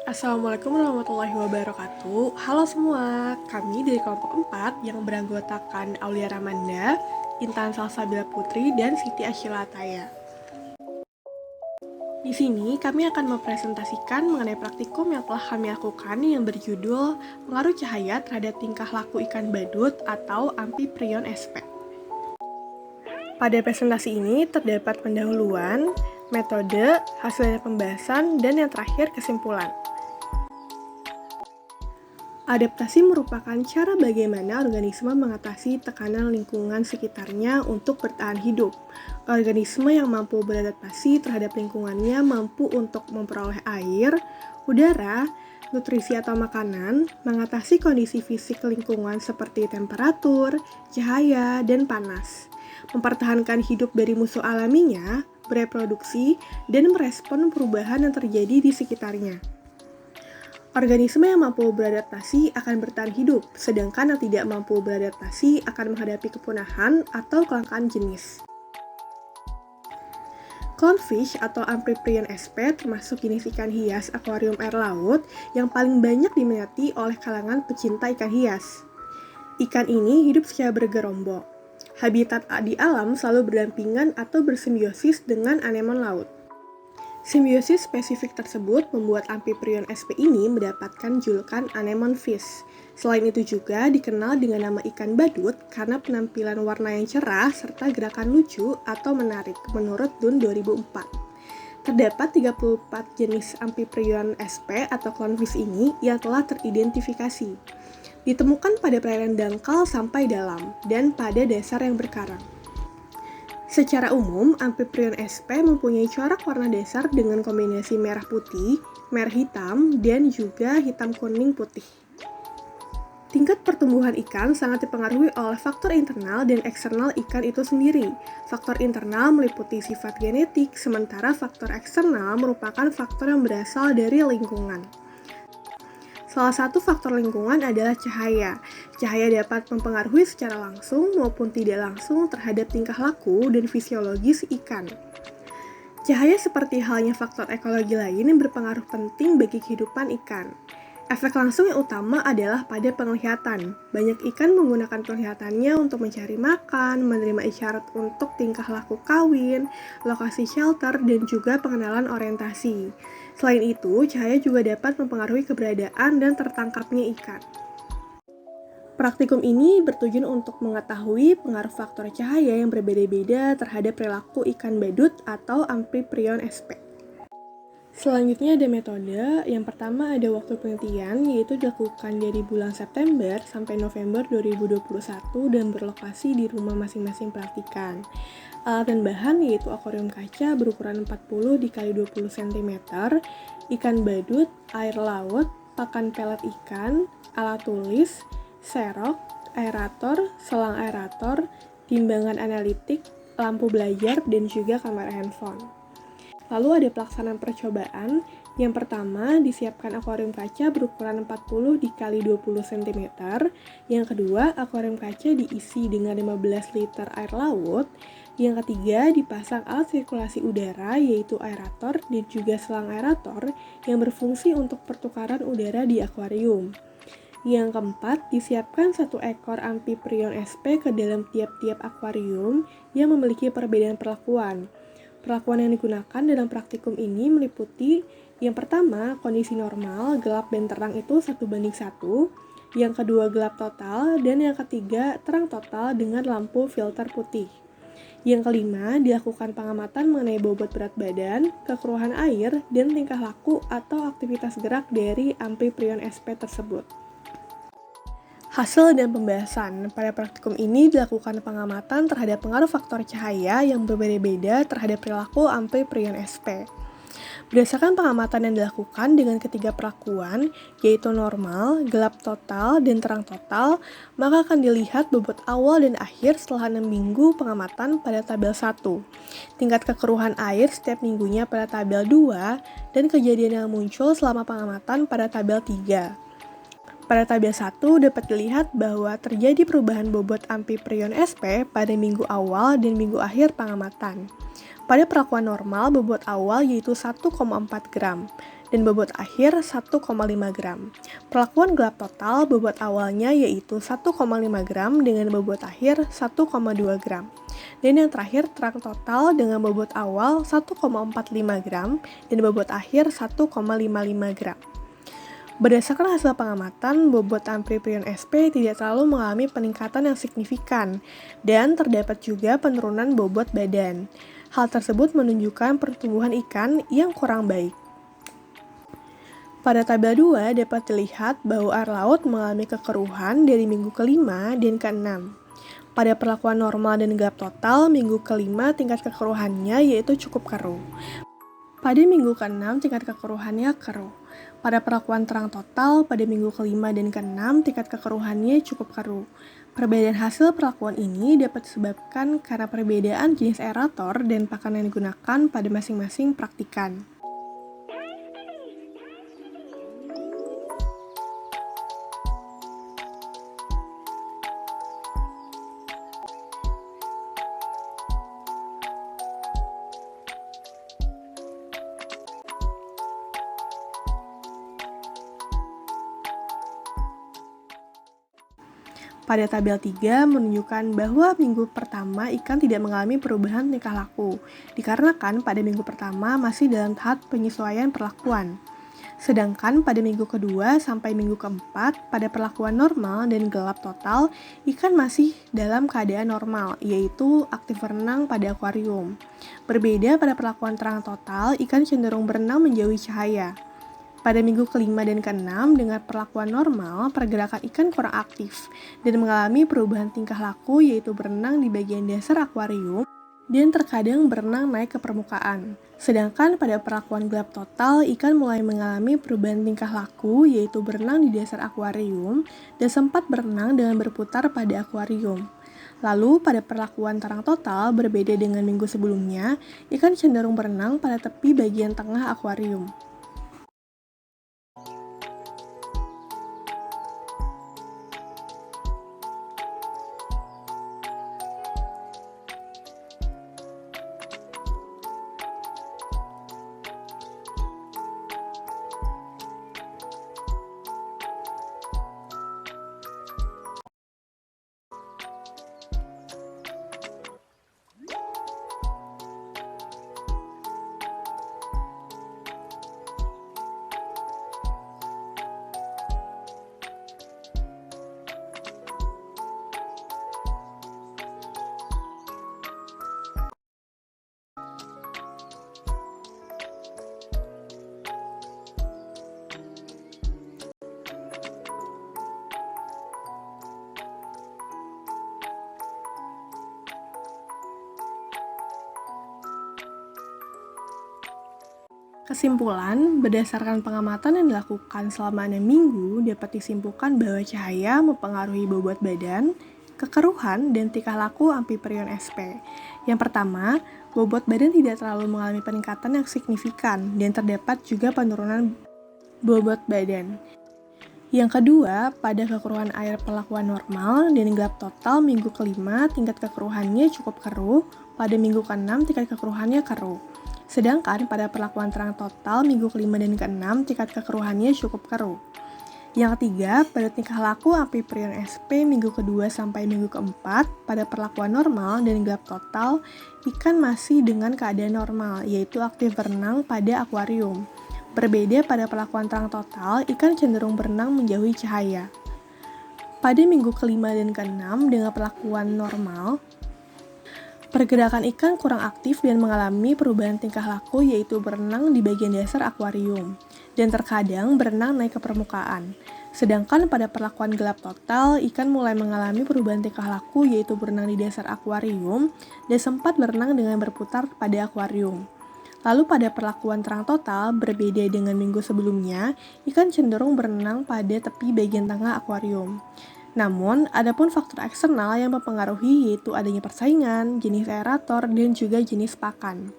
Assalamualaikum warahmatullahi wabarakatuh. Halo semua, kami dari kelompok 4 yang beranggotakan Aulia Ramanda, Intan Salsabila Putri, dan Siti Asyilataya. Di sini kami akan mempresentasikan mengenai praktikum yang telah kami lakukan yang berjudul Pengaruh Cahaya Terhadap Tingkah Laku Ikan Badut atau Amphiprion sp. Pada presentasi ini terdapat pendahuluan, metode, hasil pembahasan, dan yang terakhir kesimpulan. Adaptasi merupakan cara bagaimana organisme mengatasi tekanan lingkungan sekitarnya untuk bertahan hidup. Organisme yang mampu beradaptasi terhadap lingkungannya mampu untuk memperoleh air, udara, nutrisi atau makanan, mengatasi kondisi fisik lingkungan seperti temperatur, cahaya, dan panas, mempertahankan hidup dari musuh alaminya, bereproduksi, dan merespon perubahan yang terjadi di sekitarnya. Organisme yang mampu beradaptasi akan bertahan hidup, sedangkan yang tidak mampu beradaptasi akan menghadapi kepunahan atau kelangkaan jenis. Clownfish atau Amphiprion sp termasuk jenis ikan hias akuarium air laut yang paling banyak diminati oleh kalangan pecinta ikan hias. Ikan ini hidup secara bergerombol. Habitat di alam selalu berdampingan atau bersimbiosis dengan anemon laut. Simbiosis spesifik tersebut membuat Amphiprion sp ini mendapatkan julukan anemon fish. Selain itu juga dikenal dengan nama ikan badut karena penampilan warna yang cerah serta gerakan lucu atau menarik menurut Dunn 2004. Terdapat 34 jenis Amphiprion sp atau clownfish ini yang telah teridentifikasi. Ditemukan pada perairan dangkal sampai dalam dan pada dasar yang berkarang. Secara umum, Amphiprion sp mempunyai corak warna dasar dengan kombinasi merah putih, merah hitam, dan juga hitam kuning putih. Tingkat pertumbuhan ikan sangat dipengaruhi oleh faktor internal dan eksternal ikan itu sendiri. Faktor internal meliputi sifat genetik, sementara faktor eksternal merupakan faktor yang berasal dari lingkungan. Salah satu faktor lingkungan adalah cahaya. Cahaya dapat mempengaruhi secara langsung maupun tidak langsung terhadap tingkah laku dan fisiologis ikan. Cahaya seperti halnya faktor ekologi lain yang berpengaruh penting bagi kehidupan ikan. Efek langsung yang utama adalah pada penglihatan. Banyak ikan menggunakan penglihatannya untuk mencari makan, menerima isyarat untuk tingkah laku kawin, lokasi shelter, dan juga pengenalan orientasi. Selain itu, cahaya juga dapat mempengaruhi keberadaan dan tertangkapnya ikan. Praktikum ini bertujuan untuk mengetahui pengaruh faktor cahaya yang berbeda-beda terhadap perilaku ikan badut atau Amphiprion sp. Selanjutnya ada metode. Yang pertama ada waktu penelitian, yaitu dilakukan dari bulan September sampai November 2021 dan berlokasi di rumah masing-masing praktikan. Alat dan bahan yaitu akuarium kaca berukuran 40 x 20 cm, ikan badut, air laut, pakan pelet ikan, alat tulis, serok, aerator, selang aerator, timbangan analitik, lampu belajar, dan juga kamera handphone. Lalu ada pelaksanaan percobaan. Yang pertama, disiapkan akuarium kaca berukuran 40 x 20 cm. Yang kedua, akuarium kaca diisi dengan 15 liter air laut. Yang ketiga, dipasang alat sirkulasi udara yaitu aerator dan juga selang aerator yang berfungsi untuk pertukaran udara di akuarium. Yang keempat, disiapkan satu ekor Amphiprion sp ke dalam tiap-tiap akuarium yang memiliki perbedaan perlakuan. Perlakuan yang digunakan dalam praktikum ini meliputi yang pertama, kondisi normal, gelap dan terang itu 1:1, yang kedua gelap total, dan yang ketiga terang total dengan lampu filter putih. Yang kelima, dilakukan pengamatan mengenai bobot berat badan, kekeruhan air, dan tingkah laku atau aktivitas gerak dari Amphiprion sp tersebut. Hasil dan pembahasan. Pada praktikum ini dilakukan pengamatan terhadap pengaruh faktor cahaya yang berbeda-beda terhadap perilaku Amphiprion sp. Berdasarkan pengamatan yang dilakukan dengan ketiga perlakuan, yaitu normal, gelap total, dan terang total, maka akan dilihat bobot awal dan akhir setelah 6 minggu pengamatan pada tabel 1, tingkat kekeruhan air setiap minggunya pada tabel 2, dan kejadian yang muncul selama pengamatan pada tabel 3. Pada tabel 1 dapat dilihat bahwa terjadi perubahan bobot Amphiprion sp pada minggu awal dan minggu akhir pengamatan. Pada perlakuan normal, bobot awal yaitu 1,4 gram, dan bobot akhir 1,5 gram. Perlakuan gelap total bobot awalnya yaitu 1,5 gram dengan bobot akhir 1,2 gram. Dan yang terakhir terang total dengan bobot awal 1,45 gram dan bobot akhir 1,55 gram. Berdasarkan hasil pengamatan, bobot Amphiprion SP tidak selalu mengalami peningkatan yang signifikan, dan terdapat juga penurunan bobot badan. Hal tersebut menunjukkan pertumbuhan ikan yang kurang baik. Pada tabel 2 dapat dilihat bahwa air laut mengalami kekeruhan dari minggu ke-5 dan ke-6. Pada perlakuan normal dan gelap total, minggu ke-5 tingkat kekeruhannya yaitu cukup keruh. Pada minggu ke-6 tingkat kekeruhannya keruh. Pada perlakuan terang total, pada minggu ke-5 dan ke-6 tingkat kekeruhannya cukup keruh. Perbedaan hasil perlakuan ini dapat disebabkan karena perbedaan jenis aerator dan pakan yang digunakan pada masing-masing praktikan. Pada tabel 3 menunjukkan bahwa minggu pertama ikan tidak mengalami perubahan tingkah laku, dikarenakan pada minggu pertama masih dalam tahap penyesuaian perlakuan. Sedangkan pada minggu kedua sampai minggu keempat, pada perlakuan normal dan gelap total, ikan masih dalam keadaan normal, yaitu aktif berenang pada akuarium. Berbeda pada perlakuan terang total, ikan cenderung berenang menjauhi cahaya. Pada minggu ke-5 dan ke-6, dengan perlakuan normal, pergerakan ikan kurang aktif dan mengalami perubahan tingkah laku yaitu berenang di bagian dasar akuarium dan terkadang berenang naik ke permukaan. Sedangkan pada perlakuan gelap total, ikan mulai mengalami perubahan tingkah laku yaitu berenang di dasar akuarium dan sempat berenang dengan berputar pada akuarium. Lalu pada perlakuan terang total, berbeda dengan minggu sebelumnya, ikan cenderung berenang pada tepi bagian tengah akuarium. Kesimpulan, berdasarkan pengamatan yang dilakukan selama 6 minggu, dapat disimpulkan bahwa cahaya mempengaruhi bobot badan, kekeruhan, dan tingkah laku Amphiprion SP. Yang pertama, bobot badan tidak terlalu mengalami peningkatan yang signifikan, dan terdapat juga penurunan bobot badan. Yang kedua, pada kekeruhan air perlakuan normal dan gelap total minggu ke-5, tingkat kekeruhannya cukup keruh, pada minggu ke-6 tingkat kekeruhannya keruh. Sedangkan pada perlakuan terang total minggu ke-5 dan ke-6 tingkat kekeruhannya cukup keruh. Yang ketiga, pada tingkah laku Amphiprion SP minggu kedua sampai minggu keempat, pada perlakuan normal dan gelap total, ikan masih dengan keadaan normal, yaitu aktif berenang pada akuarium. Berbeda pada perlakuan terang total, ikan cenderung berenang menjauhi cahaya. Pada minggu ke-5 dan ke-6 dengan perlakuan normal, pergerakan ikan kurang aktif dan mengalami perubahan tingkah laku yaitu berenang di bagian dasar akuarium, dan terkadang berenang naik ke permukaan. Sedangkan pada perlakuan gelap total, ikan mulai mengalami perubahan tingkah laku yaitu berenang di dasar akuarium dan sempat berenang dengan berputar pada akuarium. Lalu pada perlakuan terang total, berbeda dengan minggu sebelumnya, ikan cenderung berenang pada tepi bagian tengah akuarium. Namun, ada pun faktor eksternal yang mempengaruhi yaitu adanya persaingan, jenis aerator, dan juga jenis pakan.